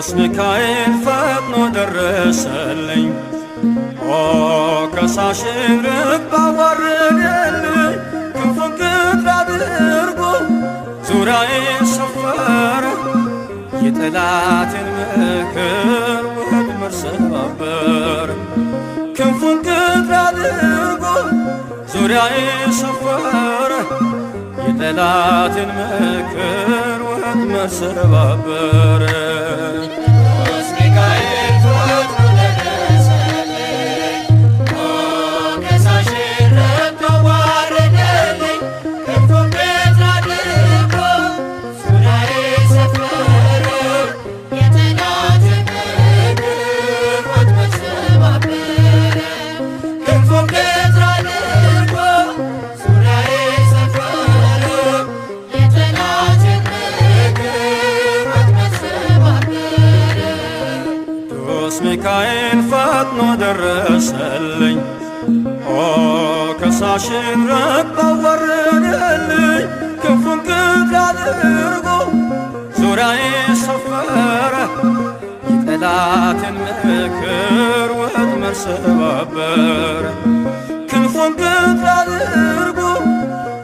ቅዱስ ሚካኤል ፈጥኖ ደረሰልኝ። ኦ ከሳሽን ርግብ አዋረደልኝ። ክንፉን ቅጥር አድርጎ ዙሪያዬን ሰፈረ። የጠላቴን ምክር ወጥመድ ሰባበረ። ክንፉን ቅጥር አድርጎ ዙሪያዬን ሰፈረ። የጠላቴን ምክር ወጥመድ ሰባበረ። ቅዱስ ሚካኤል ፈጥኖ ደረሰልኝ። ኦ ከሳሽን ርግብ አዋረደልኝ። ክንፉን ቅጥር አድርጎ ዙሪያዬን ሰፈረ። የጠላቴን ምክር ወጥመድ ሰባበረ። ክንፉን ቅጥር አድርጎ ዙሪያዬን ሰፈረ። የጠላቴን ምክር ወጥመድ ሰባበረ። ቅዱስ ሚካኤል ፈጥኖ ደረሰልኝ። ኦ ከሳሽን ርግብ አዋረደልኝ። ክንፉን ቅጥር አድርጎ ዙሪያዬን ሰፈረ። የጠላቴን ምክር ወጥመድ ሰባበረ። ክንፉን ቅጥር አድርጎ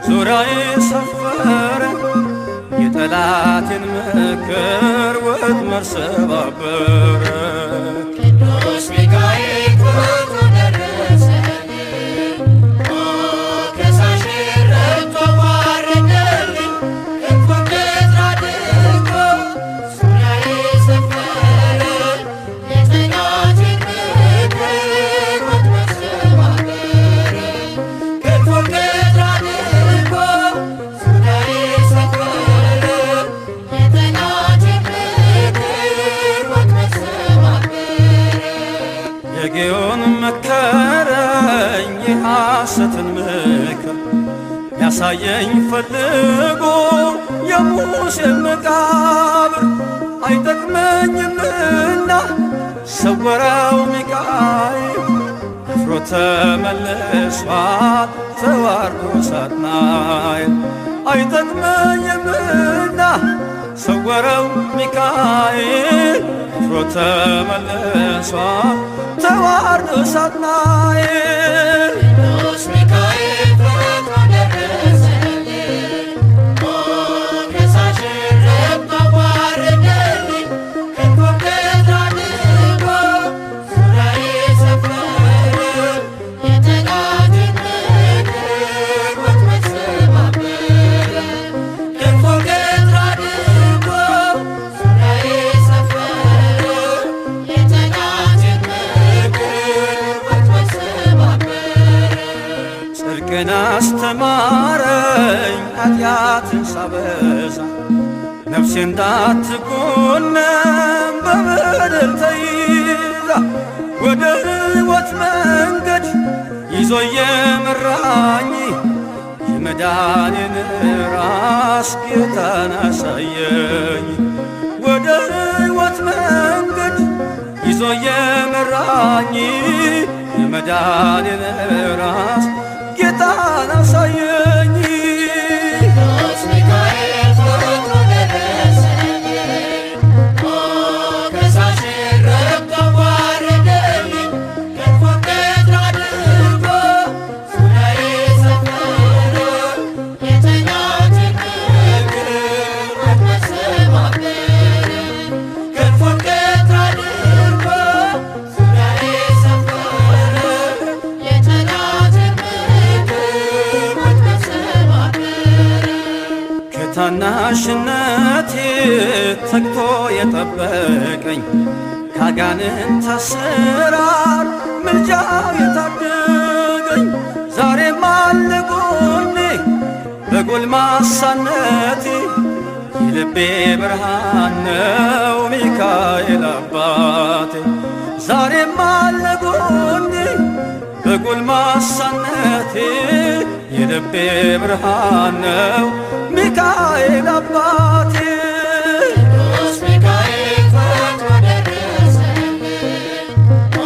ዙሪያዬን ሰፈረ። የጠላቴን ምክር ወጥመድ ሰባበረ። ቅዱስ ሚካኤል ፈጥኖ ደረሰልኝ። ኦ ከሳሽን ርግብ አዋረደልኝ። ክንፉን ቅጥር አድርጎ ዙሪያዬን ሰፈረ። የጠላቴን ምክር ወጥመድ ሰባበረ። ክንፉን ቅጥር አድርጎ ዙሪያዬን ሰፈረ። የጠላቴን ምክር ወጥመድ ሰባበረ። የጌዮን መከረኝ የሐሰትን ምክር ያሳየኝ ፈልጎ የሙሴን መቃብር አይጠቅመኝምና ሰወረው ሚካኤል አፍሮ ተመልሷል ተዋርዶ ሳጥናኤል አይጠቅመኝምና ሰወረው ሚካኤል አፍሮ ተመልሷል ተዋርዶ ሳጥናኤል። ቅዱስ ሚካኤል ፈጥኖ ደረሰልኝ። ኦ ከሳሽን ርግብ አዋረደልኝ። ክንፉን ቅጥር አድርጎ ዙሪያዬን ሰፈረ። የጠላቴን ምክር ወጥመድ ሰባበረ። ክንፉን ቅጥር አድርጎ ዙሪያዬን ሰፈረ። የጠላቴን ምክር ወጥመድ ሰባበረ። ጽድቅን አስተማረኝ ኃጢአትን ሳበዛ ነፍሴ እንዳትኮነን በበደል ተይዛ ወደ ሕይወት መንገድ ይዞ የመራኝ የመዳኔን ራስ ጌታን አሳየኝ። ወደ ሕይወት መንገድ ይዞ የመራኝ የመዳኔን ራስ ጌታን አሳየኝ። ቅዱስ ሚካኤል ፈጥኖ ደረሰልኝ። ኦ ከሳሽን ርግብ አዋረደልኝ። ክንፉን ቅጥር አድርጎ ዙሪያዬን ሰፈረ። የጠላቴን ምክር ወጥመድ ሰባበረ። ክንፉን ቅጥር አድርጎ ዙሪያዬን ሰፈረ። የጠላቴን ምክር ወጥመድ ሰባበረ። ከታናሽነቴ ተግቶ የጠበቀኝ ካጋንንት አሰራር ምልጃው የታደገኝ ዛሬም አለ ጎኔ በጎልማሳነቴ የልቤ ብርሃን ነው ሚካኤል አባቴ። ዛሬም አለ ጎኔ በጎልማሳነቴ የልቤ ብርሃን ነው ሚካኤል አባቴ። ቅዱስ ሚካኤል ፈጥኖ ደረሰልኝ። ኦ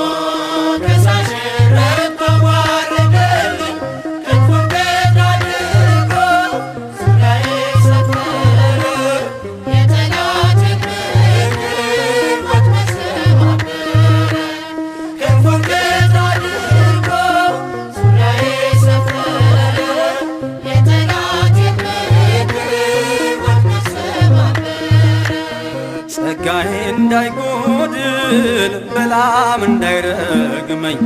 ከሳሽን ርግብ አዋረደልኝ። ክንፉን ቅጥር አድርጎ ዙሪያዬን ሰፈረ። የጠላቴን ምክር ሰላም እንዳይረግመኝ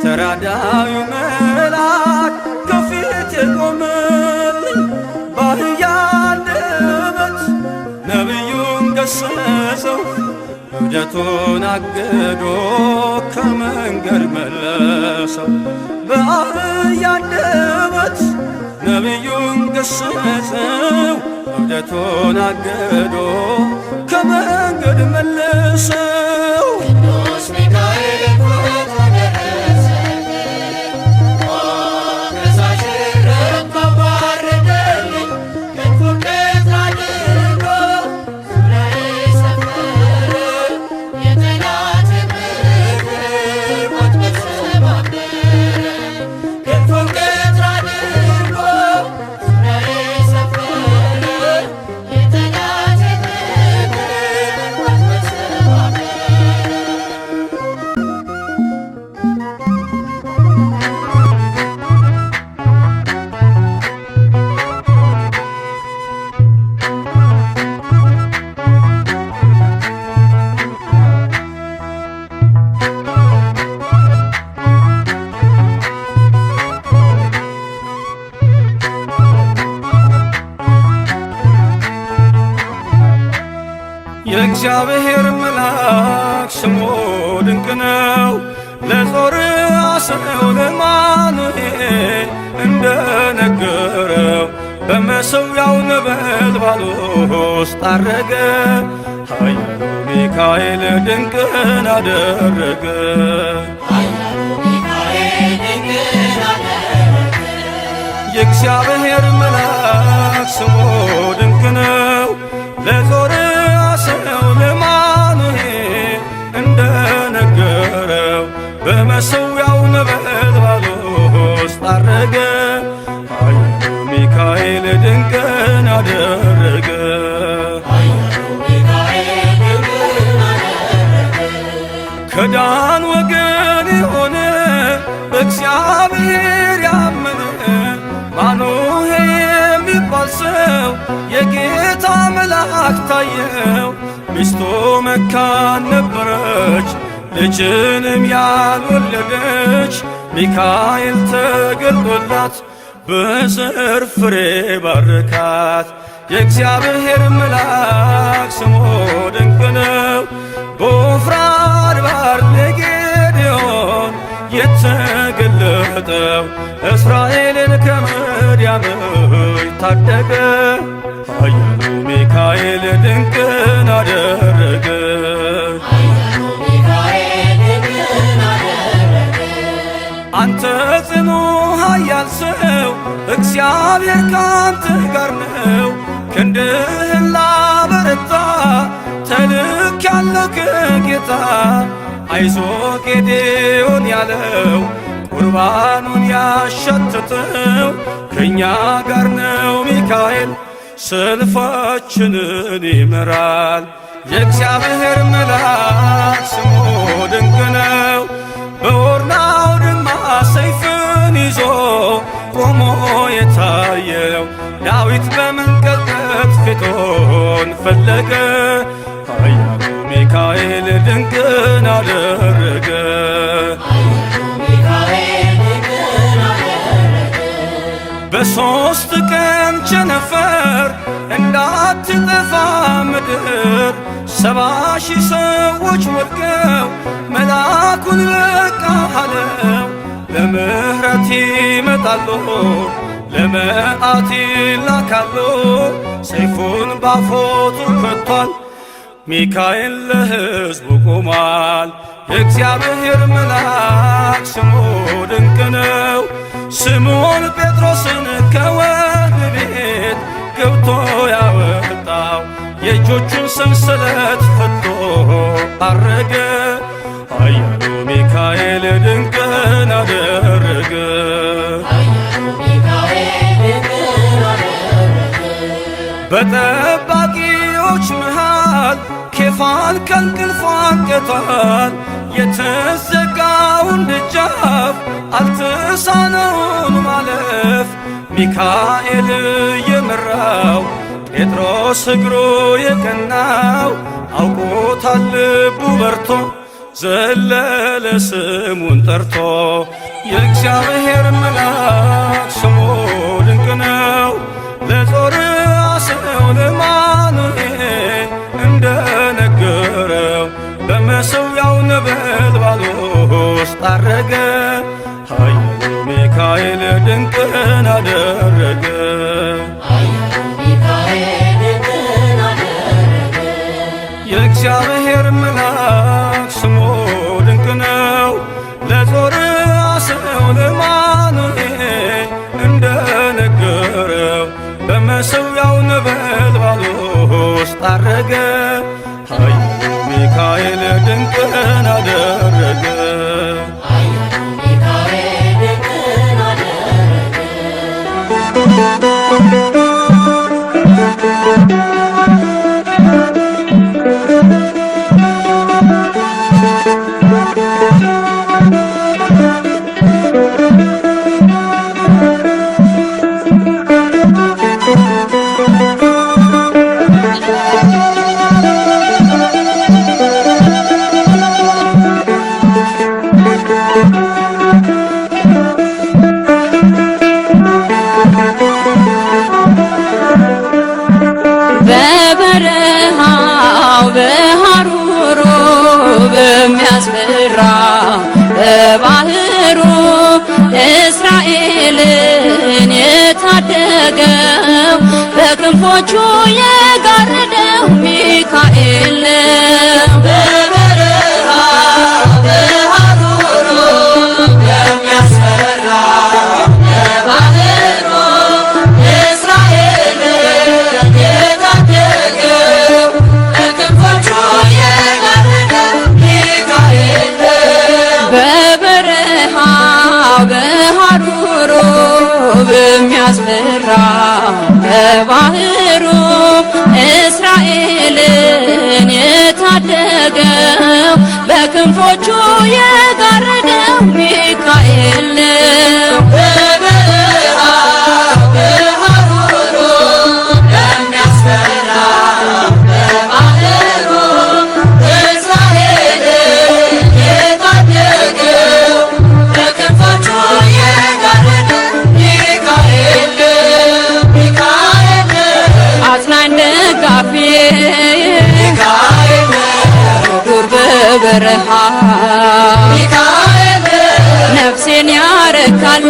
ተራዳዩ መልአክ ከፊት የቆመልኝ በአህያ አንደበት ነቢዩን ገሰጸው እብደቱን አግዶ ከመንገድ መለሰው። በአህያ አንደበት ነቢዩን ገሰጸው እብደቱን አግዶ ከመንገድ መለሰው። ቅዱስ ሚካኤል ፈጥኖ ደረሰልኝ፣ ሞገሳሽ ረድቶ አዋረደልኝ። ክንፉን ቀጥ አድርጎ ዙሪያዬ ሰፈረ፣ የጠላቴን ምክር ወጥመድ ሰባበረ። ክንፉን ቀጥ አድርጎ ዙሪያዬ ሰፈረ፣ የጠላቴን ምክር ወጥመድ ሰባበረ። የእግዚአብሔር መልአክ ስሙ ድንቅ ነው። ለጾርዓ ሰው ለማኑሄል እንደነገረው በመሠዊያው ነበልባል ውስጥ አረገ። ኃያሉ ሚካኤል ድንቅን አደረገ። ኃያሉ ሚካኤል ድንቅን አደረገ። የእግዚአብሔር መልአክ ስሙ ድንቅ ነው። ለጾርዓ ሰው ለማኑሄል እንደነገረው በመሠዊያው ነበልባል ውስጥ አረገ። ኃያሉ ሚካኤል ድንቅን አደረገ። ኃያሉ ሚካኤል ድንቅን አደረገ። ከዳን ወገን የሆነ በእግዚአብሔር ያመነ ማኑሄ የሚባል ሰው የጌታ መልአክ ታየው። ሚስቱ መካን ነበረች፣ ልጅንም ያልወለደች። ሚካኤል ተገልጦላት በዘር ፍሬ ባረካት። የእግዚአብሔር መልአክ ስሙ ድንቅ ነው። በዖፍራ አድባር ለጌዴዎን የተገለጠው እስራኤልን ከምድያም ታደገ። ኃያሉ ሚካኤል ድንቅን አደረገ። ኃያሉ ሚካኤል ድንቅን አደረገ። አንተ ጽኑ ኃያል ሰው እግዚአብሔር ካንተ ጋር ነው። ክንድህን ላበረታ ተልኬአለሁ ከጌታ። አይዞ ጌዴዎን ያለው ቁርባኑን ያሸተተው ከእኛ ጋር ነው ሚካኤል ሰልፋችንን ይመራል። የእግዚአብሔር መልአክ ስሙ ድንቅ ነው። በኦርናው ድማ ሰይፍን ይዞ ቆሞ የታየው ዳዊት በመንቀጥቀጥ ፊቱን ፈለገ። ኃያሉ ሚካኤል ድንቅን አደረገ። ኃያሉ ሚካኤል ድንቅን አደረገ። በሦስት ቀን ቸነፈር እንዳትጠፋ ምድር 70,000 ሰዎች ወድቀው መልአኩን በቃ አለው። ለምሕረት ይመጣሉ ለመዓት ይላካሉ። ሰይፉን ባፎቱ ከቷል ሚካኤል ለሕዝቡ ቆሟል። የእግዚአብሔር መልአክ ስሙ ድንቅ ነው። ስምዖን ጴጥሮስን ከወህኒ ቤት ገብቶ ያወጣው የእጆቹን ሰንሰለት ፈቶ አረገ። ኃያሉ ሚካኤል ድንቅን አደረገ። ኃያሉ ሚካኤል ድንቅን አደረገ። በጠባቂዎች መሃል ኬፋን ከእንቅልፏ አንቅቷል። የተዘጋውን ደጃፍ አልተሳነውን ማለፍ ሚካኤል የመራው ጴጥሮስ እግሩ የቀናው አውቆታል ልቡ በርቶ ዘለለ ስሙን ጠርቶ የእግዚአብሔር መልአክ ስሙ ድንቅ ነው። ለጾርዓ ሰው ለማኑኤል እንደነገረው በመሠዊያው ነበልባል ውስጥ አረገ። ኃያሉ ሚካኤል ድንቅን አደረገ። የእግዚአብሔር መልአክ ስሙ ድንቅ ነው። ለጾርዓ ሰው ለማኑኤል እንደነገረው በመሠዊያው ነበልባል ውስጥ አረገ። ኃያሉ ሚካኤል ድንቅን አደረገ። በበረሃው በሐሩሩ በሚያስፈራ በባህሩ እስራኤልን የታደገው በክንፎቹ የጋረደው ሚካኤል ነው። በበረሃው በሐሩሩ በሚያስፈራ በባህሩ በሐሩሩ በሚያስፈራ በባህሩ እስራኤልን የታደገው በክንፎቹ የጋረደው ሚካኤል ነው። ዱር በበረሃ ነፍሴን ያረካል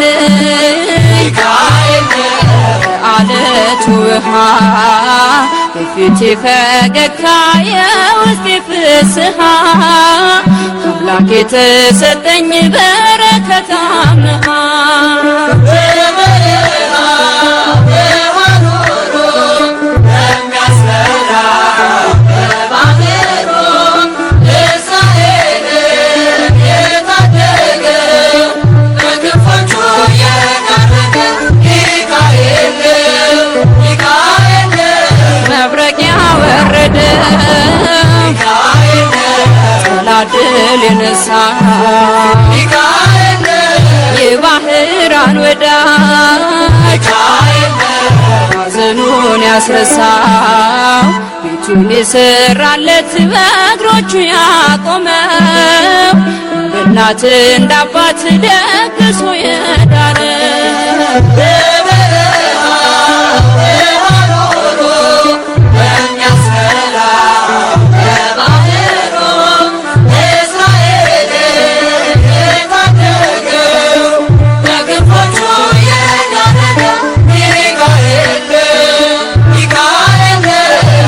አለቱ ውሃ በፊቴ ፈገግታ የውስጤ ፍስሃ አምላክ የተሰጠኝ በረከት አምሃ ድል የነሳ የባህራን ወዳጅ ሐዘኑን ያስረሳው ቤቱን የሰራለት በእግሮቹ ያቆመው እንደ እናት እንደ አባት ደግሶ የዳረው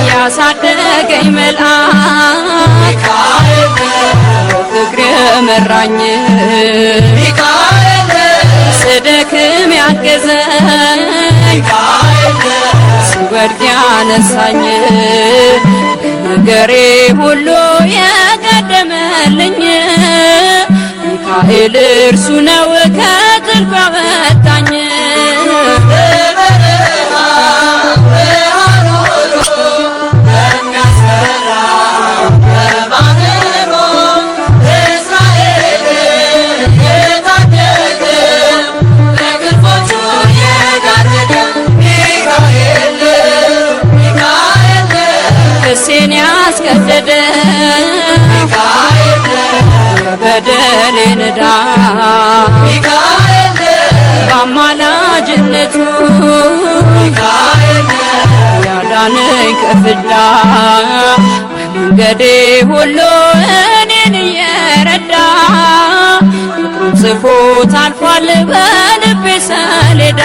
ያሳደገኝ መልአክ ፍቅር የመራኝ ስደክም ያገዘኝ ስወድቅ ያነሳኝ ነገሬ ሁሉ የቀደመልኝ ሚካኤል እርሱ ነው ከጥልቁ ያወጣኝ። ክሴን ያስቀደደ የበደሌን ዕዳ በአማላጅነቱ ያዳነኝ ከፍዳ በመንገዴ ሁሉ እኔን እየረዳ ፍቅሩን ጽፎት አልፏል በልቤ ሰሌዳ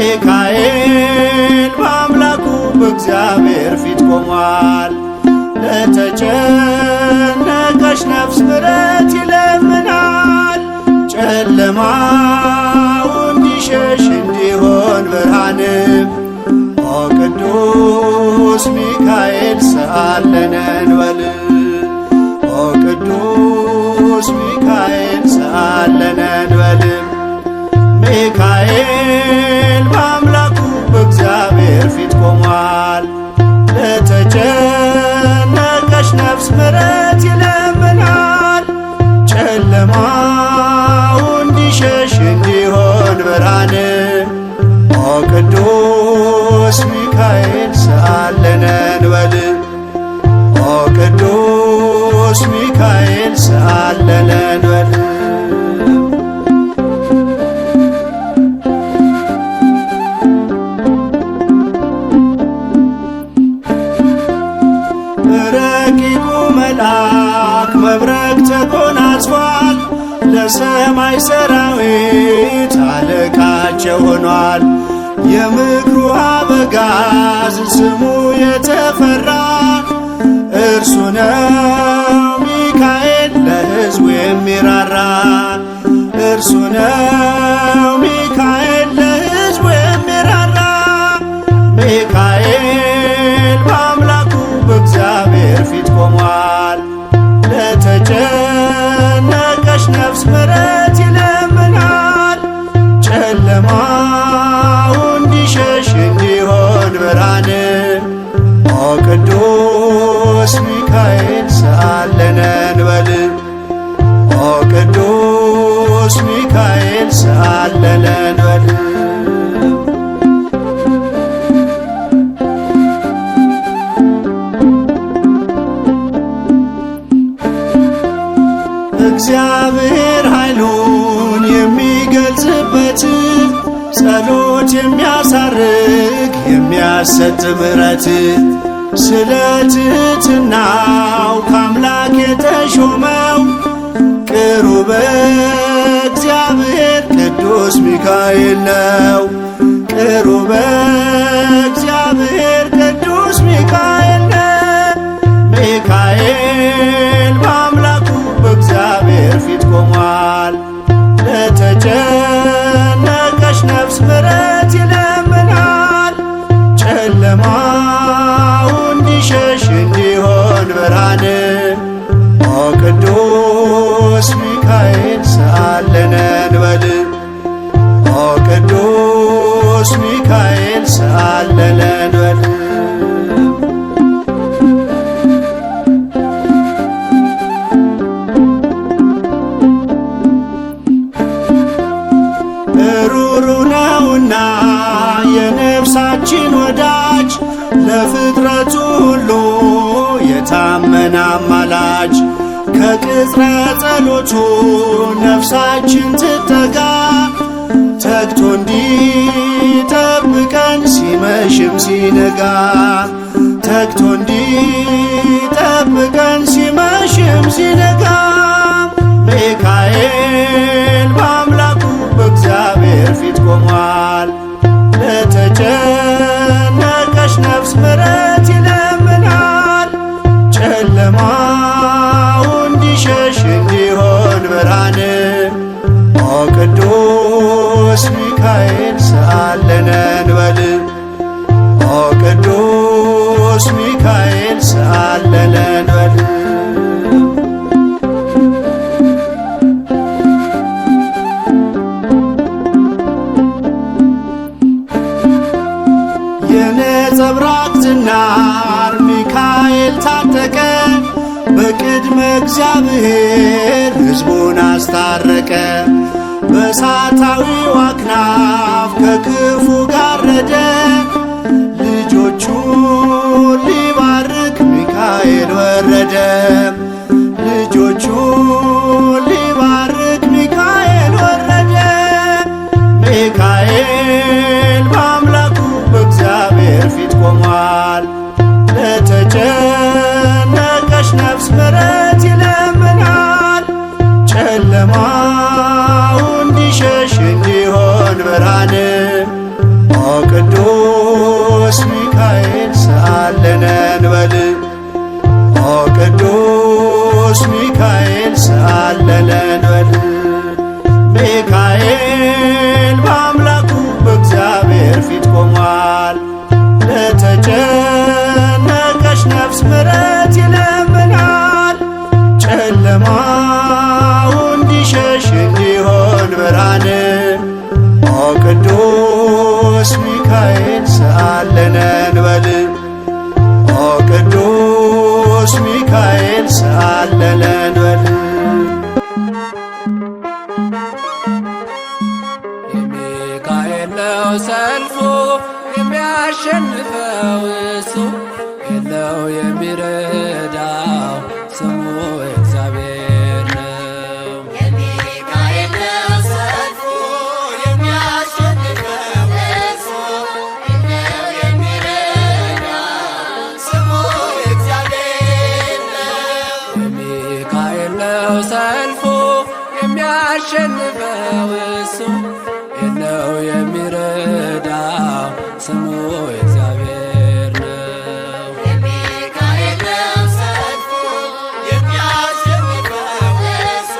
ሚካኤል በአምላኩ በእግዚአብሔር ፊት ቆሟል። ለተጨነቀች ነፍስ ምሕረት ይለምናል። ጨለማው እንዲሸሽ እንዲሆን ብርሃንም ኦ ቅዱስ ሚካኤል ሰአለነ እንበል። ኦ ቅዱስ ሚካኤል ሰአለነ እንበል። ሚካኤል በአምላኩ በእግዚአብሔር ፊት ቆሟል። ለተጨነቀች ነፍስ ምሕረት ይለምናል። ጨለማው እንዲሸሽ እንዲሆን ብርሃን ኦ ቅዱስ ሚካኤል ሰአለነ እንበል። ኦ ቅዱስ ሚካኤል ሰአለነ እንበል። ረቂቁ መልአክ መብረቅ ተጎናጽፏል። ለሰማይ ሰራዊት አለቃቸው ሆኗል። የምክሩ አበጋዝ ስሙ የተፈራ እርሱ ነው ሚካኤል ለሕዝቡ የሚራራ። እርሱ ነው ሚካኤል ለሕዝቡ የሚራራ። ሚካኤል በአምላኩ በእግዚአብሔር ፊት ቆሟል። ለተጨነቀች ነፍስ ምሕረት ይለምናል። ጨለማው እንዲሸሽ እንዲሆን ብርሃን ኦ ቅዱስ ሚካኤል ሰአለነ እንበል። ኦ ቅዱስ ሚካኤል ሰአለነ እንበል። እግዚአብሔር ኃይሉን የሚገልጽበት ጸሎት የሚያሳርግ የሚያሰጥ ምሕረት ስለ ትሕትናው ከአምላክ የተሾመው ቅሩበ እግዚአብሔር ቅዱስ ሚካኤል ነው። ቅሩበ እግዚአብሔር ቅዱስ ሚካኤል ነው። ሚካኤል በአምላኩ በእግዚአብሔር ፊት ቆሟል። ለተጨነቀች ነፍስ ምሕረት ይለምናል። ጨለማው እንዲሸሽ እንዲሆን ብርሃን ኦ ቅዱስ ሚካኤል ሰአለነ እንበል። ኦ ቅዱስ ሚካኤል ሰአለነ እንበል። ሩሩ ነውና የነፍሳችን ወዳጅ ለፍጥረቱ ሁሉ የታመነ አማላጅ ከቅጽረ ጸሎቱ ነፍሳችን ትጠጋ ተግቶ እንዲጠብቀን ሲመሽም ሲነጋ ተግቶ እንዲጠብቀን ሲመሽም ሲነጋ ሚካኤል በአምላኩ ሰአለለን በል የነጸብራቅ ዝናር ሚካኤል ታጠቀ በቅድመ እግዚአብሔር ሕዝቡን አስታረቀ። በእሳታዊው አክናፍ ከክፉ ጋረደ ልጆቹን ሊባርክ ሚካኤል ወረደ። ልጆቹን ሊባርክ ሚካኤል ወረደ። ሚካኤል በአምላኩ በእግዚአብሔር ፊት ቆሟል። ለተጨነቀች ነፍስ ምሕረት ይለምናል። ጨለማው እንዲሸሽ እንዲሆን ብርሃን ኦ ቅዱስ ሚካኤል ሰአለነ እንበል ኦ ቅዱስ ሚካኤል ሰአለነ እንበል ሚካኤል በአምላኩ በእግዚአብሔር ፊት ቆሟል። ለተጨነቀች ነፍስ ምሕረት ይለምናል። ጨለማው እንዲሸሽ እንዲሆን ብርሃን ኦ ቅዱስ ሚካኤል ሰአለነ እንበል ኦ ቅዱስ ሚካኤል ሰአለነ እንበል የሚካኤል ነው ሰልፉ የሚያሸንፈው እሱ የለው የሚረዳው ስሙ እግዚአብሔር ነው። የሚካኤል ነው ሰልፉ የሚያሸንፈው እሱ የለው የሚረዳው ስሙ እግዚአብሔር ነው። የሚካኤል ነው ሰልፉ የሚያሸንፈው እሱ የለው የሚረዳው ስሙ እግዚአብሔር ነው። የሚካኤል ነው ሰልፉ የሚያሸንፈው እሱ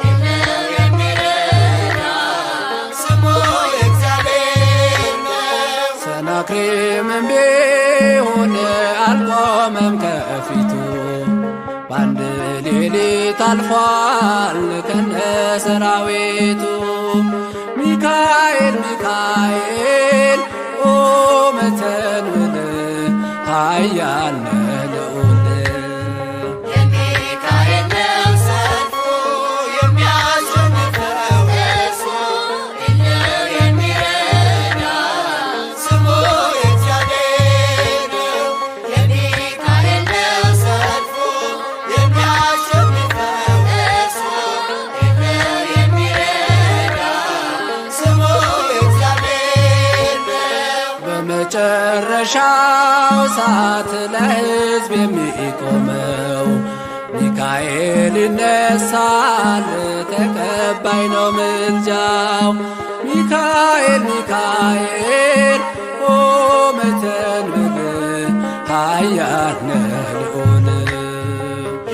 የለው የሚረዳው ስሙ እግዚአብሔር ነው። ሰናክሬምም ቢሆን አልቆመም ከፊቱ በአንድ ሌሊት አልፏል ከነ ሰራዊቱ። ሚካኤል ሚካኤል ቆመ ተንብል ኃያል ነህ ልዑል። የሚካኤል ነው ሰልፉ የሚያሸንፈው እሱ የለው የሚረዳው ስሙ እግዚአብሔር ነው። የሚካኤል ነው ሰልፉ የሚያሸንፈው እሱ የለው የሚረዳው ስሙ እግዚአብሔር ነው። በመጨረሻው ሰዓት ለሕዝብ የሚቆመው ሚካኤል ይነሳል፣ ተቀባይ ነው ምልጃው። ሚካኤል ሚካኤል ቆመ ተንብል ኃያል ነህ ልዑል።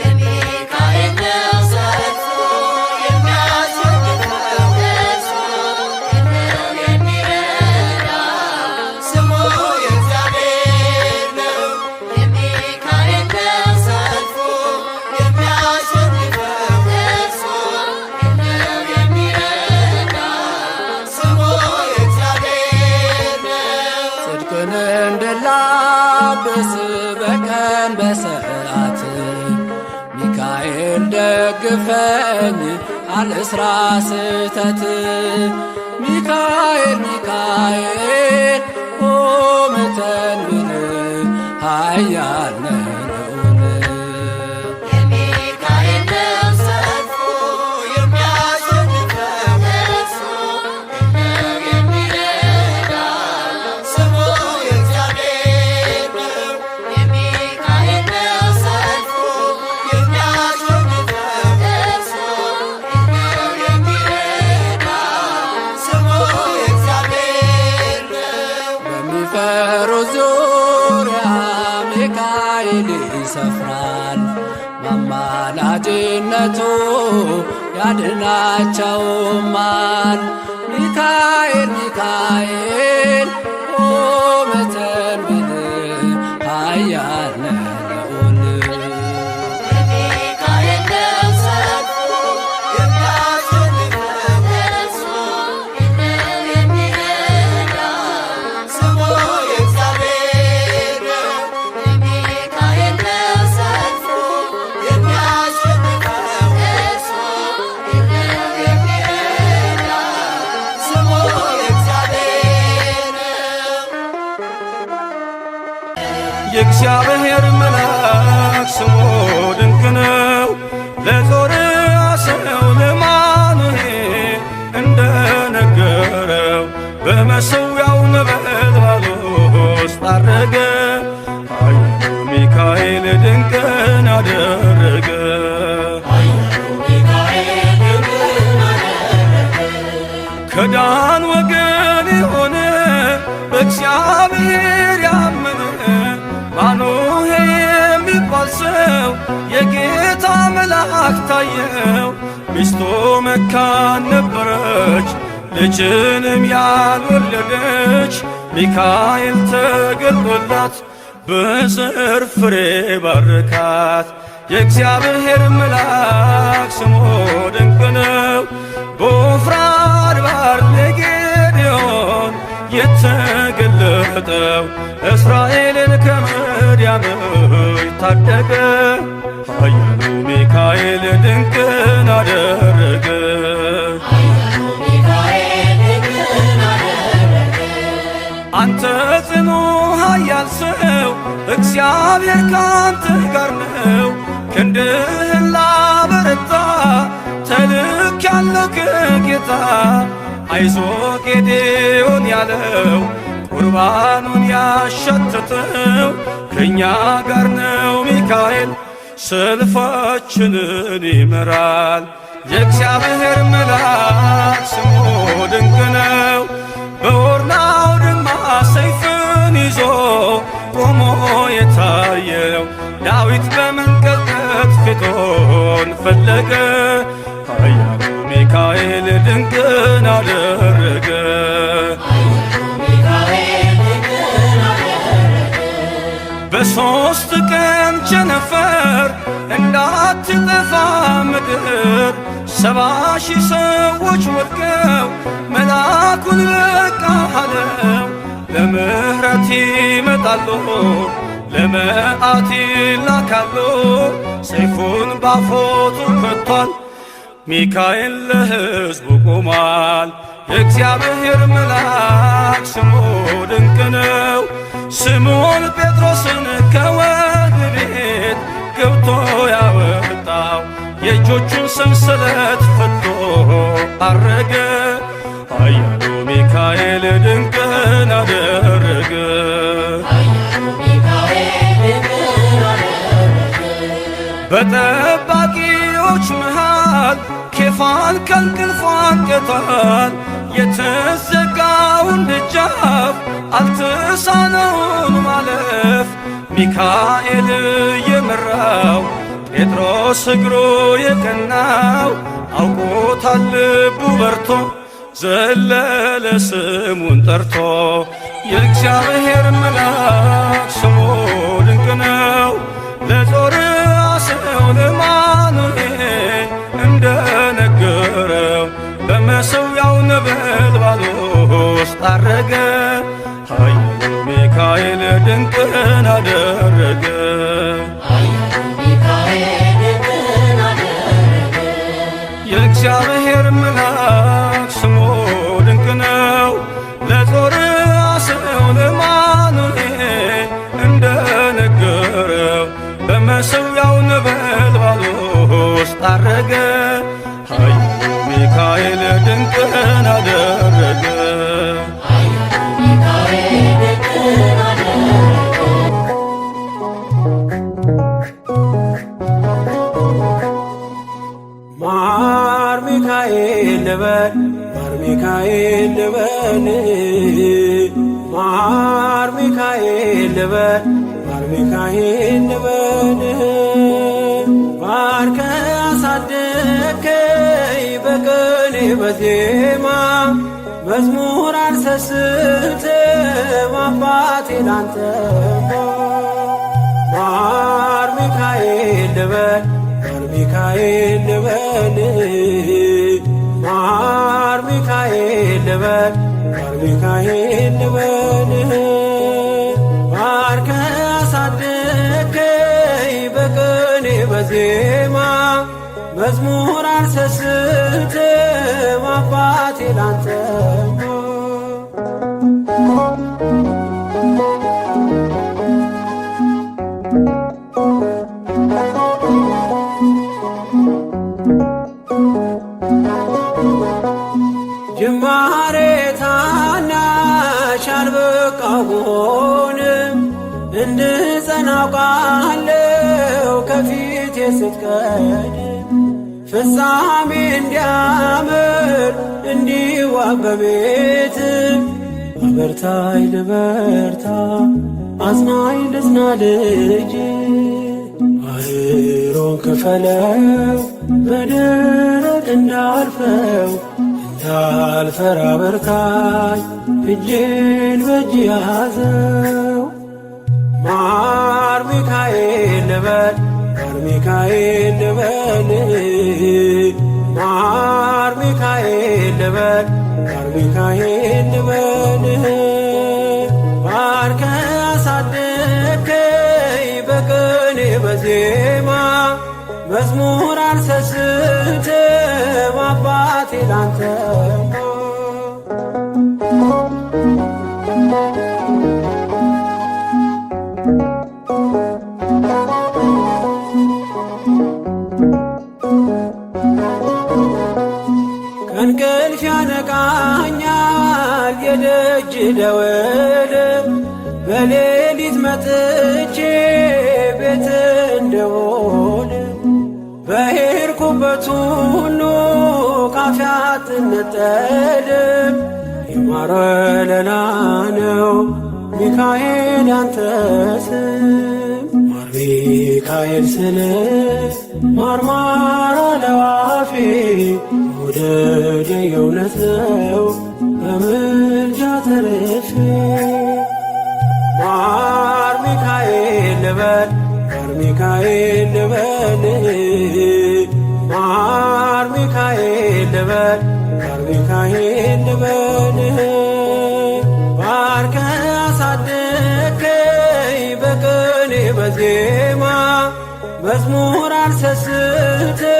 የሚካኤል ነው ሰልፉ የሚያሸንፈው እሱ የለው የሚረዳው ስሙ እግዚአብሔር ነው። የሚካኤል ነው ሰልፉ የሚያሸንፈው እሱ የለው የሚረዳው ስሙ እግዚአብሔር ነው። ጽድቅን እንድላብስ በቀን በሰዓት ሚካኤል ደግፈኝ አልስራ ስህተት። ሚካኤል ሚካኤል ቆመ ተንብል ኃያል ነህ ልዑል። የሚካኤል ነው ሰልፉ የሚያሸንፈው እሱ የለው የሚረዳው ስሙ እግዚአብሔር ነው። የሚካኤል ነው ሰልፉ የሚያሸንፈው እሱ የለው የሚረዳው ስሙ እግዚአብሔር ነው። በሚፈሩ ዙሪያ ሚካኤል ይሰፍራል፣ በአማላጅነቱ ያድናቸውማል። ሚካኤል ሚካኤል ቆመ ተንብል ኃያል ነህ የእግዚአብሔር መልአክ ስሙ ድንቅ ነው። ለዞርያ ሰው ለማኑሄል እንደነገረው በመሠዊያው ነበልባል ውስጥ ዐረገ። ኃያሉ ሚካኤል ድንቅን አደረገ። ከዳን ወገን የሆነ በእግዚአብሔር ያመነ ማኑሄ የሚባል ሰው የጌታ መልአክ ታየው። ሚስቱ መካን ነበረች፣ ልጅንም ያልወለደች። ሚካኤል ተገልጦላት በዘር ፍሬ ባረካት። የእግዚአብሔር መልአክ ስሙ ድንቅ ነው። በዖፍራ አድባር ለጌዴዎን የተገለጠው እስራኤልን ከምድያም ታደገ። ኃያሉ ሚካኤል ድንቅን አደረገ። አንተ ጽኑ ኃያል ሰው እግዚአብሔር ካንተ ጋር ነው። ክንድህን ላበረታ ተልኬአለሁ ከጌታ። አይዞ ጌዴዎን ያለው ቁርባኑን ያሸተተው ከእኛ ጋር ነው ሚካኤል ሰልፋችንን ይመራል። የእግዚአብሔር መልአክ ስሙ ድንቅ ነው። በኦርናው ድማ ሰይፍን ይዞ ቆሞ የታየው ዳዊት በመንቀጥቀጥ ፊቱን ፈለገ። ኃያሉ ሚካኤል ድንቅን አደረገ። በሦስት ቀን ቸነፈር እንዳትጠፋ ምድር 70,000 ሰዎች ወድቀው መልአኩን በቃ አለው። ለምሕረት ይመጣሉ፣ ለመዓት ይላካሉ። ሰይፉን ባፎቱ ከቷል፣ ሚካኤል ለሕዝቡ ቆሟል። የእግዚአብሔር መልአክ ስሙ ድንቅ ነው። ስምዖን ጴጥሮስን ከወህኒ ቤት ገብቶ ያወጣው የእጆቹን ሰንሰለት ፈቶ ዐረገ። ኃያሉ ሚካኤል ድንቅን አደረገ። በጠባቂዎች መሃል ኬፋን ከእንቅልፉ አንቅቷል። የተዘጋውን ደጃፍ አልተሳነውን ማለፍ ሚካኤል የመራው ጴጥሮስ እግሩ የቀናው አውቆታል ልቡ በርቶ ዘለለ ስሙን ጠርቶ። የእግዚአብሔር መልአክ ስሙ ድንቅ ነው። ለዞርያ ሰው ለማኑሄል እንደነገረው በመሠዊያው ነበልባል ውስጥ ዐረገ። ኃያሉ ሚካኤል ድንቅን አደረገ። የእግዚአብሔር መልአክ ስሙ ድንቅ ነው። ለዞርያ ሰው ለማኑሄል እንደነገረው በመሠዊያው ነበልባል ውስጥ ዐረገ። ኃያሉ ሚካኤል ድንቅን አደረገ። ማር ሚካኤል ልበል፣ ማር ሚካኤል ልበል፣ ማር ሚካኤል ልበል፣ ማር ሚካኤል ልበል። ባርከ አሳደግከኝ በቅኔ በዜማ መዝሙር አልሰስትም አባቴ ላንተማ። ማር ሚካኤል ልበል፣ ማር ሚካኤል ልበል፣ ማር ሚካኤል ልበል፣ ማር ሚካኤል ልበል። ባርከ አሳደግከኝ በቅኔ በዜማ መዝሙር አልሰስትም አባቴ ላንተማ። ስትቀድም ፍጻሜ እንዲያምር እንዲዋብ በቤት አበርታይ ልበርታ አጽናኝ ልጽና ልጅ ባህሩን ክፈለው በደረቅ እንዳልፈው እንዳልፈራ በርታኝ እጄን በእጅ ያዘው ማር ሚካኤል ልበል ማር ሚካኤል ልበል ማር ሚካኤል ልበል ማር ሚካኤል ልበል ባርከ አሳደግከኝ በቅኔ በዜማ መዝሙር አልሰስትም አባቴ ላንተማ ከእንቅልፍ ያነቃኛል የደጅ ደወል በሌሊት መጥቼ ቤት እንደሆነ በሄድኩበት ሁሉ ካፌ አትነጠልም የማር ወለላ ነው ሚካኤል ያንተ ስም ማር ሚካኤል ስል ማርማር አለው አፌ መውደድ የእውነት ነው በምልጃ ተርፌ ማር ሚካኤል ልበል ማር ሚካኤል ልበል ማር ሚካኤል ልበል ማር ሚካኤል ልበል ባርከ አሳደግከኝ በቅኔ በዜማ መዝሙር አልሰስትም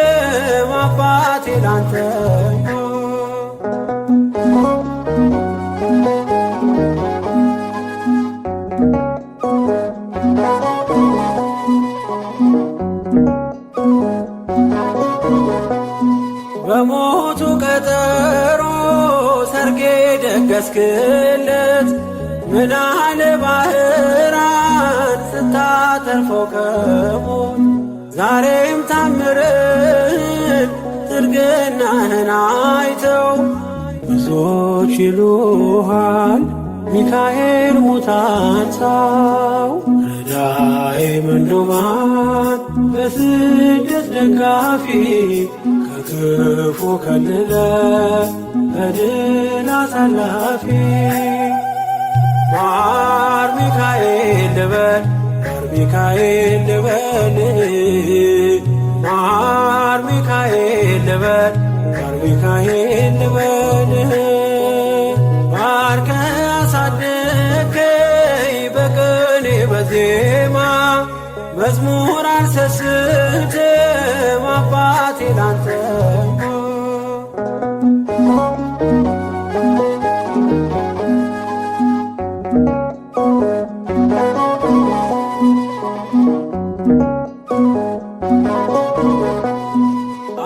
አባቴ ላንተማ በሞቱ ቀጠሮ ሰርጌ ደገስክለት ምናለ ባህራን ስታተርፈው ከሞት ዛሬም ታምርህን ትርግናህን አይተው ብዙዎች ይሉሃል ሚካኤል ሙታን ሳው ረዳኤ ምንዱባን በስደት ደጋፊ ከክፉ ከልለ በድል አሳላፊ ማር ሚካኤል ልበል ማር ሚካኤል ልበል ማር ሚካኤል ልበል ማር ሚካኤል ልበል ባርከ አሳደግከኝ በቅኔ በዜማ መዝሙር አልሰስትም አባቴ ላንተማ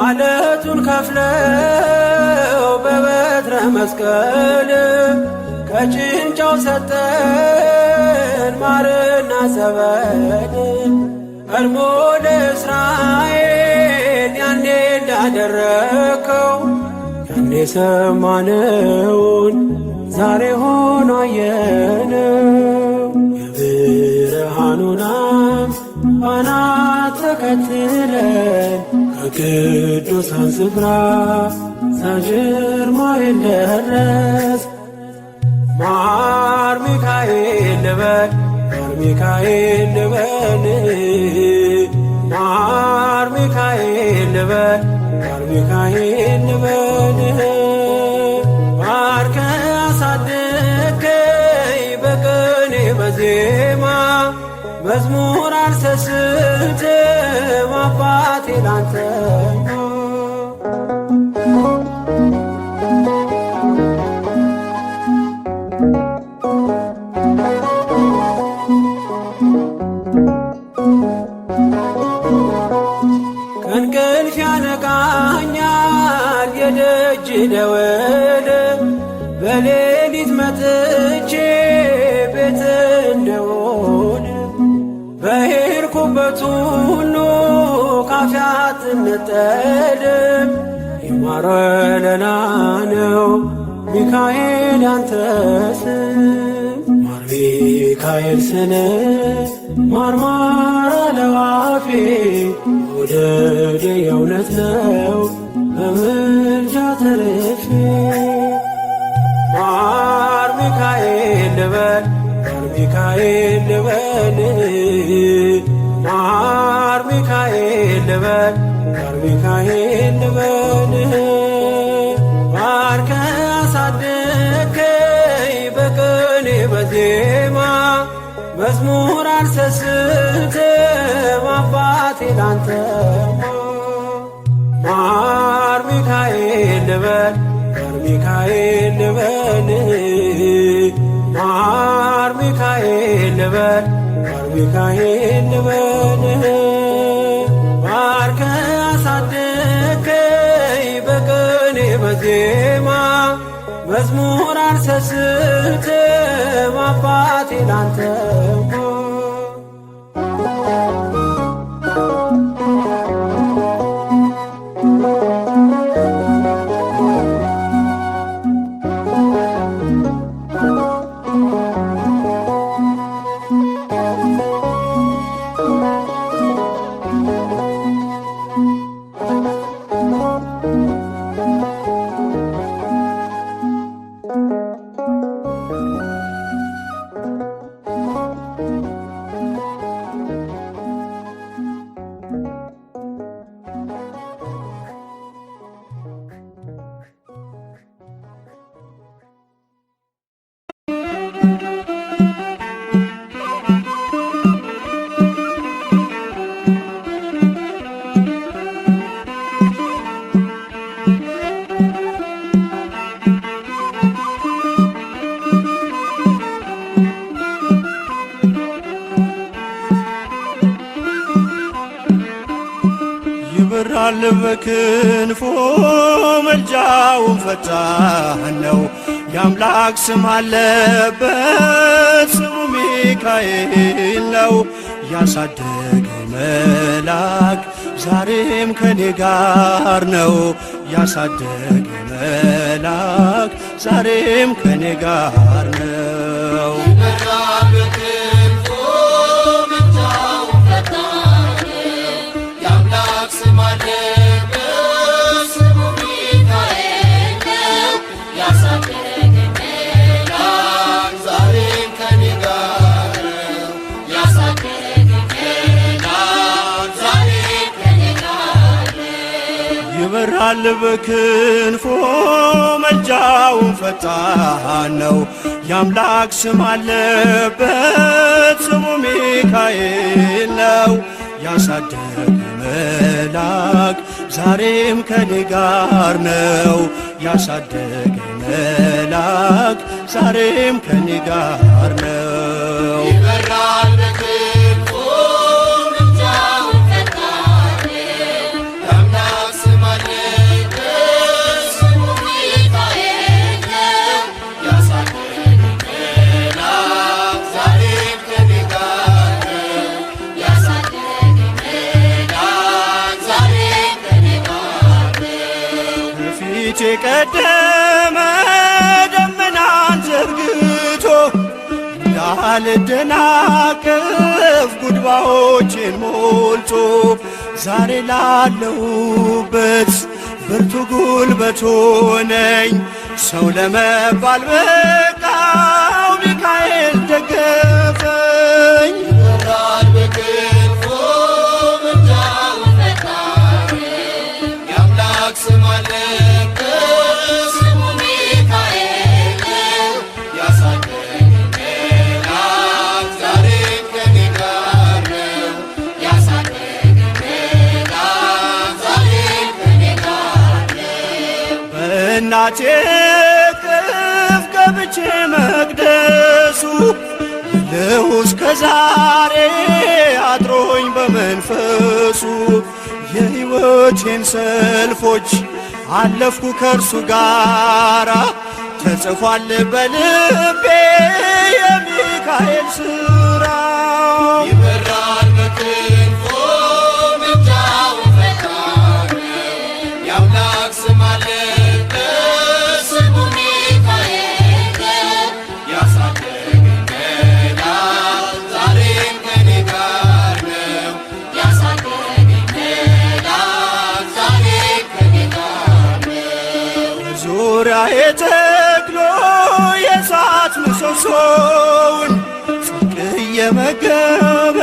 አለቱን ከፍለው በበትረ መስቀል ከጭንጫው ሰጠን ማርና ጸበል ቀድሞ ለእስራኤል ያኔ እንዳደረከው ያኔ ሰማነውን ዛሬ ሆኖ አየነው የብርሃኑን ፋና ተከትለን ከቅዱሳን ስፍራ ሳጅርማኤል ደረስ ማር ሚካኤል ልበል ማር ሚካኤል ልበል ማር ሚካኤል ልበል ማር ሚካኤል ልበል ባርከ አሳደግከኝ በቅኔ በዜማ መዝሙር አልሰስትም አባቴ ላንተማ ከእንቅልፍ ያነቃኛል የደጅ ደወል በሌሊት መጥቼ ቤት እንደሆነ በሄድኩበት ሁሉ ካፌ አትነጠልም። የማር ወለላ ነው ሚካኤል ያንተ ስም። ማር ሚካኤል ስነ ማርማር አለው አፌ መውደድ የእውነት ነው በምልጃ ተርፌ። ማር ሚካኤል ልበል ማር ሚካኤል ልበል ማር ሚካኤል ልበል ማር ሚካኤል ልበል። ባርከ አሳደግከኝ በቅኔ በዜማ መዝሙር አልሰስትም አባቴ ላንተማ። ማር ሚካኤል ልበል ማር ሚካኤል ልበል ማር ሚካኤል ልበል ማር ሚካኤል ልበል። ባርከ አሳደግከኝ በቅኔ በዜማ መዝሙር አልሰስትም አባቴ ላንተማ። ይበራል በክንፎ መልጃውን ፈጣን ነው። የአምላክ ስም አለበት ስሙ ሚካኤል ነው። ያሳደገኝ መልአክ ዛሬም ከኔ ጋር ነው። ያሳደገኝ መልአክ ዛሬም ከኔ ጋር ነው። ይበራል በክንፎ መልጃውን ፈጣን ነው። የአምላክ ስም አለበት ስሙ ሚካኤል ነው። ያሳደገኝ መልአክ ዛሬም ከኔ ጋር ነው። ያሳደገኝ መልአክ ዛሬም ከኔ ጋር ነው። ይበራል በክንፎ መልጃውን ፈጣን የአምላክ ስም አለበት ስሙ ሚካኤል ነው። ያሳደገኝ መልአክ ዛሬም ከኔ ጋር ነው። ያሳደገኝ መልአክ ዛሬም ከኔ ጋር ነው። ከፊቴ ቀደመ ደመናን ዘርግቶ እንዳልደናቀፍ ጉድባዎቼን ሞልቶ ዛሬ ላለሁበት ብርቱ ጉልበት ሆነኝ። ሰው ለመባል በቃው ሚካኤል ደገፈኝ። ይበራል በክንፎ መልጃውን ፈጣን የአምላክ ስም አለበት ስሙ ሚካኤል ነው። ያሳደገኝ መልአክ ዛሬም ከኔ ጋር ነው። ያሳደገኝ መልአክ ዛሬም ከኔ ጋር ነው። በእናቴ እቅፍ ገብቼ መቅደሱ ልሁ እስከ ዛሬ አድሮኝ በመንፈሱ የሕይወቴን ሰልፎች አለፍኩ ከእርሱ ጋራ ተጽፏል በልቤ የሚካኤል ሥራ። ይበራል በክንፎ መልጃውን በዙሪያዬ ተክሎ የእሳት ምሰሶውን ጽድቅ እየመገበ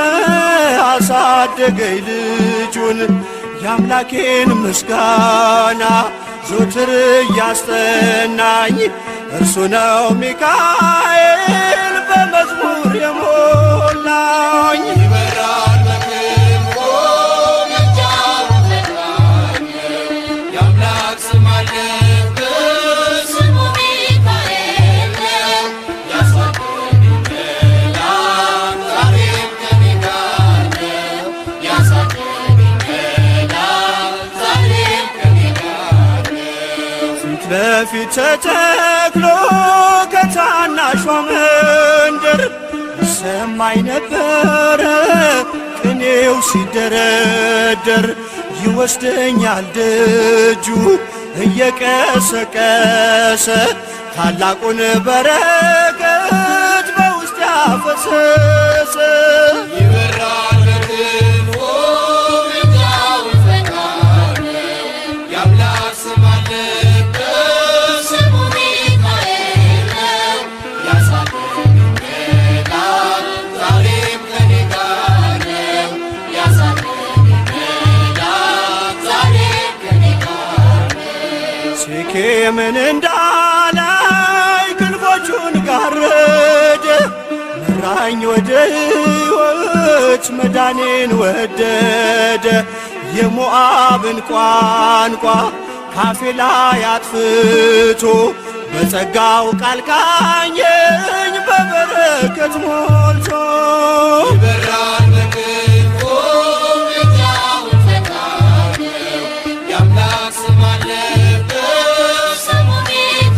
አሳደገኝ ልጁን የአምላኬን ምስጋና ዞትር እያስጠናኝ እርሱ ነው ሚካኤል በመዝሙር የሞላኝ። ይበራል በክንፎ ምልጃው ፈጣን የአምላክ ስም አለበት ስሙ ሚካኤል ያሳደገኝ መልአክ ዛሬም ከኔ ጋር ነው። ያሳደገኝ መልአክ ዛሬም ከኔ ጋር ነው። ፊት ለፊት ተተክሎ ከታናሿ መንደር ይሰማኝ ነበረ ቅኔው ሲደረደር ይወስደኛል ደጁ እየቀሰቀሰ ታላቁን በረከት በውስጥ ያፈሰሰ። ይበራል በክንፎ ምልጃው ፈጣን የአምላክ ስም አለበት ስሙ ሚካኤል ነው። ያሳደገኝ መልአክ ዛሬም ከኔ ጋር ነው። ያሳደገኝ መልአክ ዛሬም ከኔ ጋር ነው። ሴኬምን እንዳላይ ክንፎቹን ጋረደ መራኝ ወደ ሕይወት መዳኔን ወደደ። የሞዓብን ቋንቋ ካፌ ላይ አጥፍቶ በጸጋው ቃል ቃኘኝ በበረከት ሞልቶ። ይበራል በክንፎ ምልጃው ፈጣን የአምላክ ስም አለበት ስሙ ሚካኤል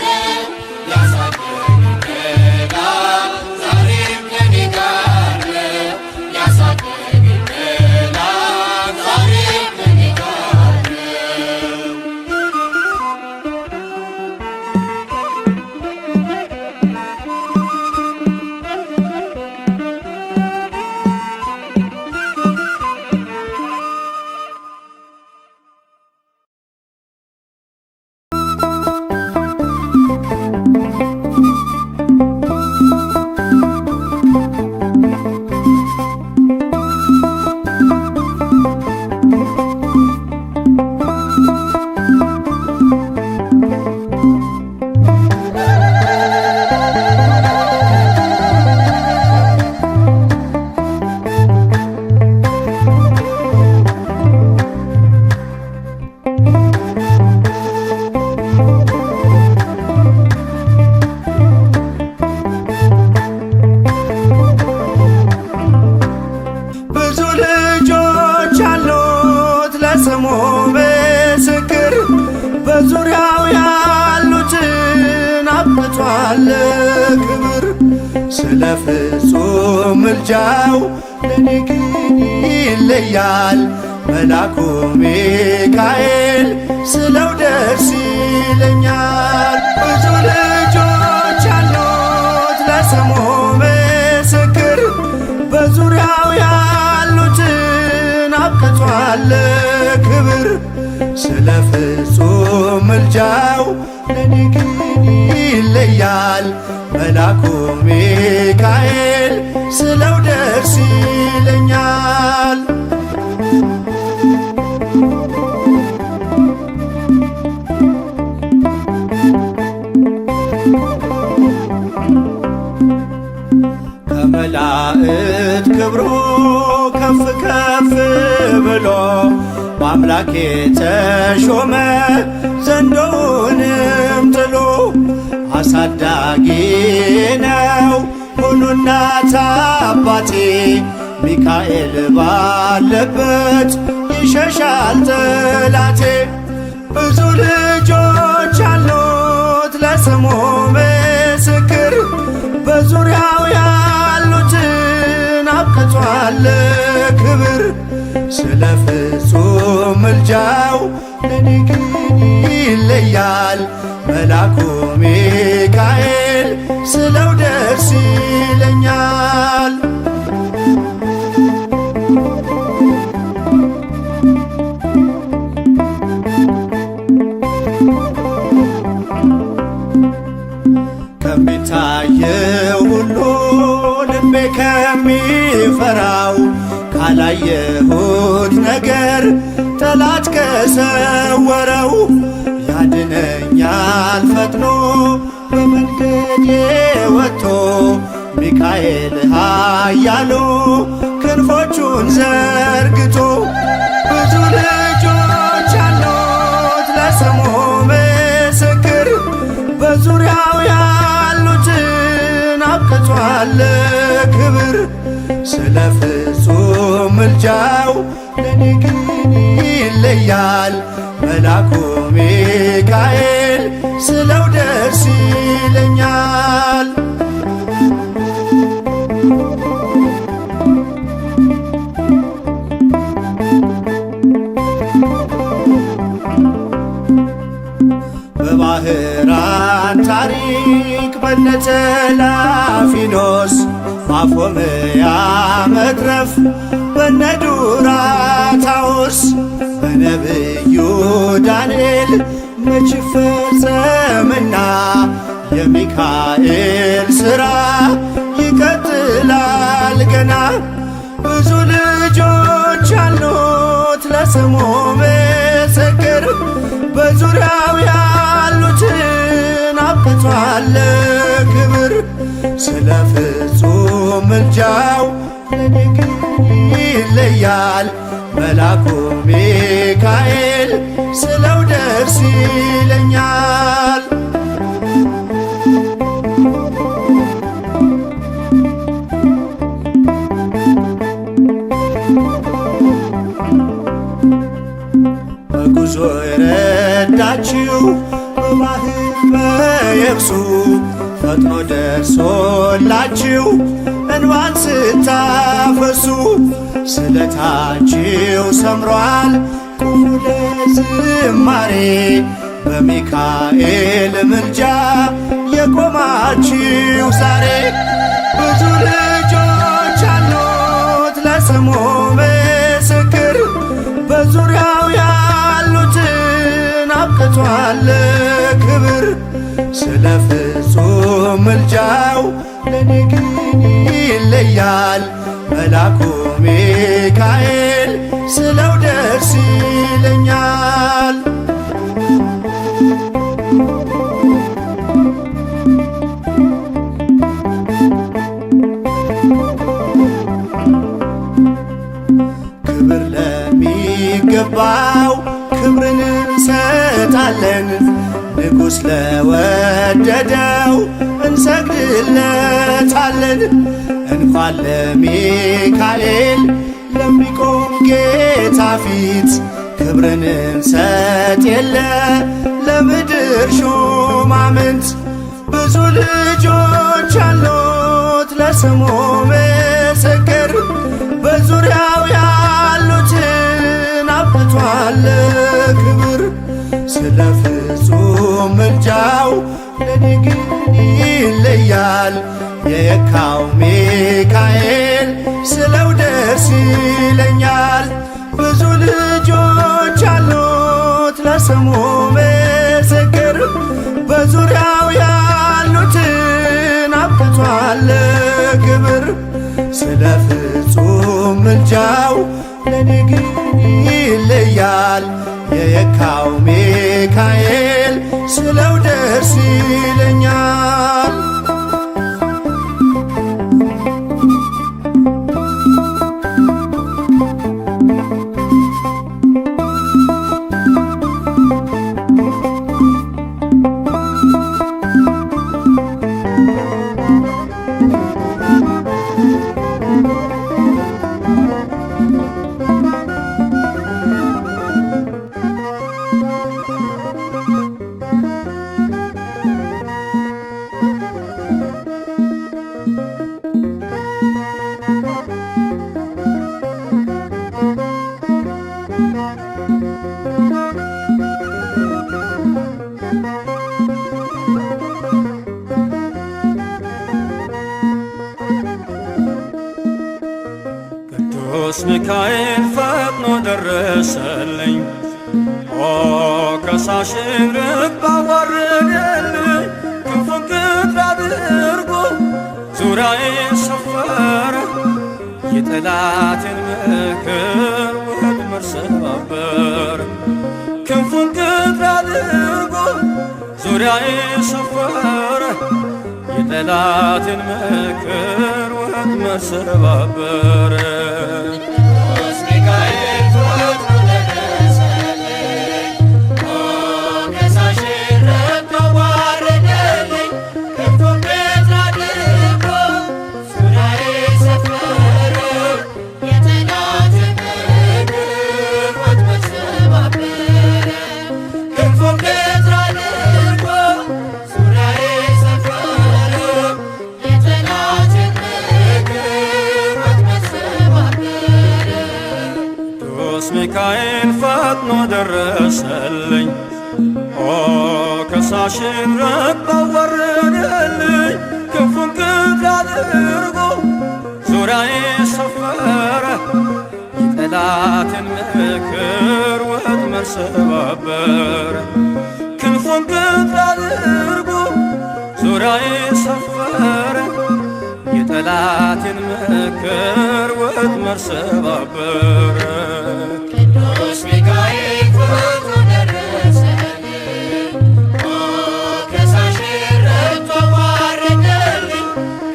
ነው። ያሳደገኝ መልአክ ዛሬም ከኔ ጋር ነው። ያሳደገኝ መልአክ ዛሬም ከኔ ጋር ነው። ብዙ ልጆች አሉት ለስሙ ምስክር በዙሪያው ያሉትን አብቅቷል ክብር። ስለ ፍጹም ምልጃው ለኔ ግን ይለያል መልአኩ ሚካኤል ስለው ደስ ይለኛል። ብዙ ልጆች አሉት ለስሙ ምስክር በዙሪያው ያሉትን አብቅቷል ክብር። ስለ ፍጹም ምልጃው ለኔ ግን ይለያል መልአኩ ሚካኤል ስለው ደስ ይለኛል። ከመላእክት ክብሩ ከፍ ከፍ ብሎ በአምላኬ ተሾመ ዘንዶውንም ጥሎ። አሳዳጊ ነው ሁሉ እናት አባቴ ሚካኤል ባለበት ይሸሻል ጠላቴ። ብዙ ልጆች አሉት ለስሙ ምስክር በዙሪያው ያሉትን አብቅቷል ክብር። ስለ ፍጹም ምልጃው ለኔ ግን ይለያል መልአኩ ሚካኤል ስለው ደስ ይለኛል። ፈራው ካላየሁት ነገር ጠላት ከሰወረው ያድነኛል ፈጥኖ በመንገዴ ወጥቶ ሚካኤል ኃያሉ ክንፎቹን ዘርግቶ ብዙ ልጆች አሉት ለስሙ ምስክር በዙሪያው ያሉትን አብቅቷል ክብር ስለ ፍጹም ምልጃው ለኔ ግን ይለያል መልአኩ ሚካኤል ስለው ደስ ይለኛል። በባህራን ታሪክ በነተላፊኖስ ማፎምያ መትረፍ በነዱራታውስ በነብዩ ዳንኤል መች ፈጸምና የሚካኤል ሥራ ይቀጥላል ገና ብዙ ልጆች አሉት ለስሙ ምስክር በዙሪያው ያሉትን አብቅቷል ክብር ስለ ፍጹም ምልጃው ለኔ ግን ይለያል መልአኩ ሚካኤል ስለው ደስ ይለኛል። በጉዞ የረዳችው በባህር በየብሱ ፈጥኖ ደርሶላችሁ እንባን ስታፈሱ ስለታችሁ ሰምሯል ቁሙ ለዝማሬ በሚካኤል ምልጃ የቆማችሁ ዛሬ ብዙ ልጆች አሉት ለስሙ ምስክር በዙሪያው ያሉትን አብቅቷል ክብር ስለ ፍጹም ምልጃው ለኔ ግን ይለያል መልአኩ ሚካኤል ስለው ደስ ይለኛል። ክብር ለሚገባው ክብርን እንሰጣለን ንጉሥ ለወደደው እንሰግድለታለን እንኳን ለሚካኤል ለሚቆም ጌታ ፊት ክብርን እንሰጥ የለ ለምድር ሹማምንት ብዙ ልጆች አሉት ለስሙ ምስክር በዙሪያው ያሉትን አብቅቷል ክብር ስለ ፍጹም ምልጃው ለኔ ግን ይለያል የካው ሚካኤል ስለው ደስ ይለኛል። ብዙ ልጆች አሉት ለስሙ ምስክር በዙሪያው ያሉትን አብቅቷል ክብር ስለ ፍጹም ምልጃው ለኔ ግን ይለያል የካው ሚካኤል ስለው ደስ ይለኛል። ቅዱስ ሚካኤል ፈጥኖ ደረሰልኝ ከሳሽን ልብ አዋረደልኝ ክንፉን ቅጥር አድርጎ ዙሪያዬን ሰፈረ የጠላቴን ምክር ወጥመድ ሰባበር። ክንፉን ቅጥር አድርጎ ዙሪያዬ ሰፈረ የጠላቴን ምክር ወጥመድ ሰባበር። ቅዱስ ሚካኤል ፈጥኖ ደረሰልኝ፣ ከሳሽን ረግጦ ዋረደልኝ። ክንፉን ቅጥር አድርጎ ዙሪያዬ ሰፈረ የጠላቴን ምክር ወጥመድ ሰባበረ። ክንፉን ቅጥር አድርጎ ዙሪያዬ ሰፈረ የጠላቴን ምክር ወጥመድ ሰባበረ። ቅዱስ ሚካኤል ፈጥኖ ደረሰልኝ፣ ከሳሽን ረግጦ አዋረደልኝ። ክንፉን ቅጥር አድርጎ ዙሪያዬ ሰፈረ የጠላቴን ምክር ወጥመድ ሰባበረ። ክንፉን ቅጥር አድርጎ ዙሪያዬ ሰፈረ የጠላቴን ምክር ወጥመድ ሰባበረ። ቅዱስ ሚካኤል ፈጥኖ ደረሰልኝ፣ ከሳሽን ረግጦ አዋረደልኝ።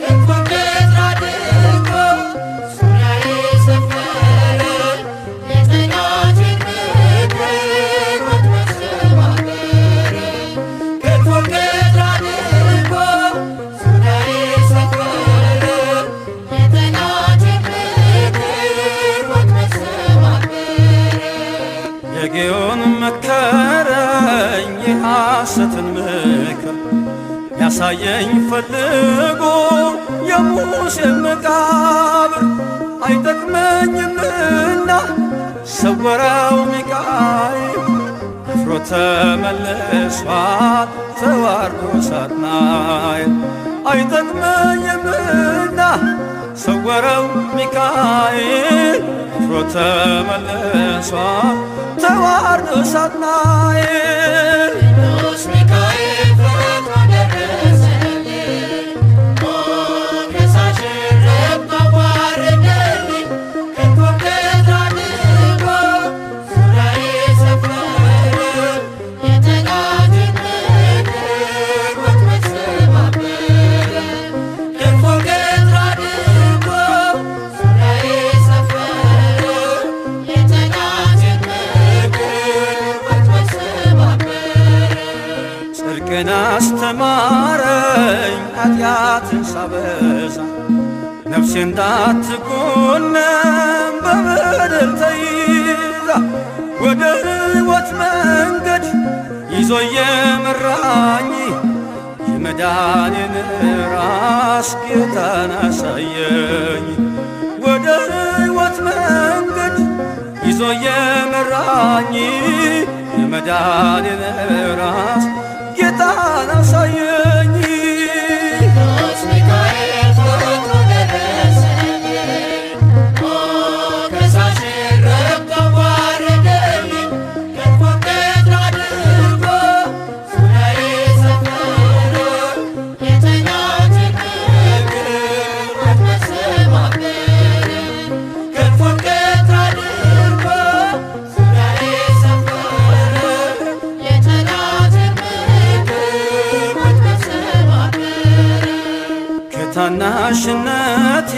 ክንፉን ቅጥር አድርጎ ዙሪያዬ ሰፈረ የጠላቴን ምክር ወጥመድ ሰባበረ። ክንፉን ቅጥር አድርጎ ዙሪያዬ ሰፈረ የጠላቴን ምክር ወጥመድ ሰባበረ። የጌዮን መከረኝ የሐሰትን ምክር ያሳየኝ ፈልጎ የሙሴን መቃብር አይጠቅመኝምና ሰወረው ሚካኤል አፍሮ ተመልሷል ተዋርዶ ሳጥናኤል። አይጠቅመኝምና ሰወረው ሚካኤል አፍሮ ተመልሷል ተዋርዶ ሳጥናኤል። ቅዱስ ሚካኤል ፈጥኖ ደረሰልኝ፣ ከሳሽን ረግጦ አዋረደልኝ። ክንፉን ቅጥር አድርጎ ዙሪያዬ ሰፈረ የጠላቴን ምክር ወጥመድ ሰባበረ። ክንፉን ቅጥር አድርጎ ዙሪያዬ ሰፈረ የጠላቴን ምክር ወጥመድ ሰባበረ። ጽድቅን አስተማረኝ ኃጢአትን ሳበዛ ነፍሴ እንዳትኮነን በበደል ተይዛ ወደ ሕይወት መንገድ ይዞ የመራኝ የመዳኔን ራስ ጌታን አሳየኝ። ወደ ሕይወት መንገድ ይዞ የመራኝ የመዳኔን ራስ ጌታን አሳየኝ። ቅዱስ ሚካኤል ፈጥኖ ደረሰልኝ፣ ከሳሽን ረግጦ አዋረደልኝ። ክንፉን ቅጥር አድርጎ ዙሪያዬ ሰፈረ የጠላቴን ምክር ወጥመድ ሰባበረ። ክንፉን ቅጥር አድርጎ ዙሪያዬ ሰፈረ የጠላቴን ምክር ወጥመድ ሰባበረ። ከታናሽነቴ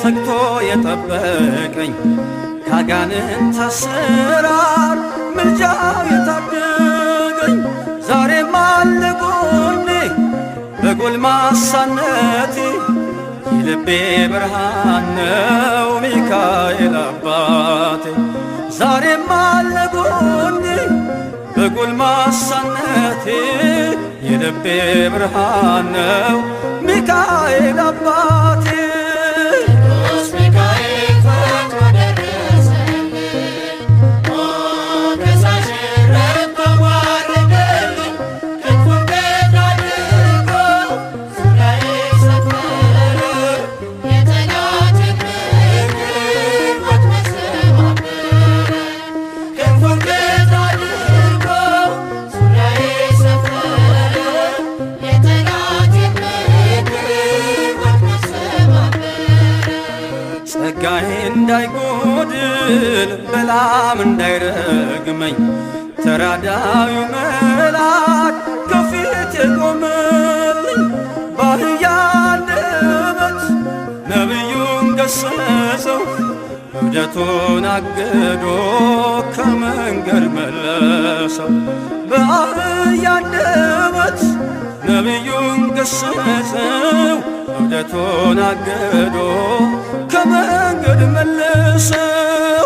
ተግቶ የጠበቀኝ ካጋንንት አሰራር ምልጃው የታደገኝ ዛሬም አለ ጎኔ በጎልማሳነቴ የልቤ ብርሃን ነው ሚካኤል አባቴ። ዛሬም አለ ጎኔ በጎልማሳነቴ የልቤ ብርሃን ነው ሚካኤል አባቴ። ቅዱስ ሚካኤል ፈጥኖ ደረሰልኝ፣ ከሳሽን ረግጦ አዋረደልኝ። ክንፉን ቅጥር አድርጎ ዙሪያዬ ሰፈረ የጠላቴን ምክር ወጥመድ ሰባበረ። ክንፉን ቅጥር አድርጎ ዙሪያዬ ሰፈረ የጠላቴን ምክር ወጥመድ ሰባበረ። ብል በላም እንዳይረግመኝ ተራዳዩ መልአክ ከፊቴ ቆመልኝ። በአህያ አንደበት ነቢዩን ገሰጸው እብደቱን አግዶ ከመንገድ መለሰው። በአህያ አንደበት ነቢዩን ገሰጸው እብደቱን አግዶ ከመንገድ መለሰው።